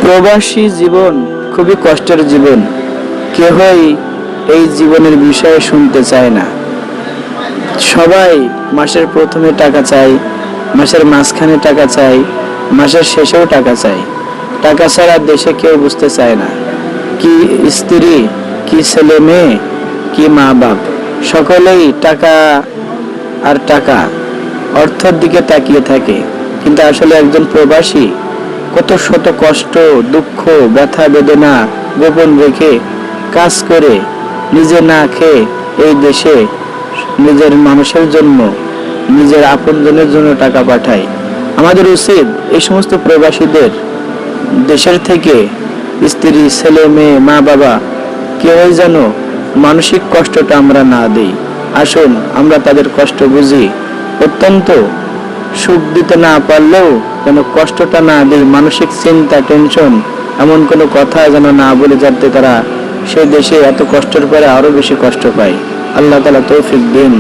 প্রবাসী জীবন খুবই কষ্টের জীবন। কেহই এই জীবনের বিষয়ে শুনতে চায় না। সবাই মাসের প্রথমে টাকা চায়, মাসের মাঝখানে টাকা চায়, মাসের শেষেও টাকা চায়। টাকা ছাড়া দেশে কেউ বুঝতে চায় না। কি স্ত্রী, কি ছেলে মেয়ে, কি মা বাপ, সকলেই টাকা আর টাকা, অর্থের দিকে তাকিয়ে থাকে। কিন্তু আসলে একজন প্রবাসী কত শত কষ্ট, দুঃখ, ব্যথা বেদনা গোপন রেখে কাজ করে নিজে না খেয়ে এই দেশে নিজের মানুষের জন্য, নিজের আপনজনের জন্য টাকা পাঠায়। আমাদের উচিত এই সমস্ত প্রবাসীদের দেশের থেকে স্ত্রী, ছেলে মেয়ে, মা বাবা কেউই যেন মানসিক কষ্টটা আমরা না দেই। আসুন আমরা তাদের কষ্ট বুঝি, অত্যন্ত সুখ দিতে না পারলেও যেন কষ্টটা না দিই। মানসিক চিন্তা, টেনশন, এমন কোনো কথা যেন না বলে, যাতে তারা সেই দেশে এত কষ্টের পরে আরো বেশি কষ্ট পায়। আল্লাহ তাআলা তৌফিক দিন।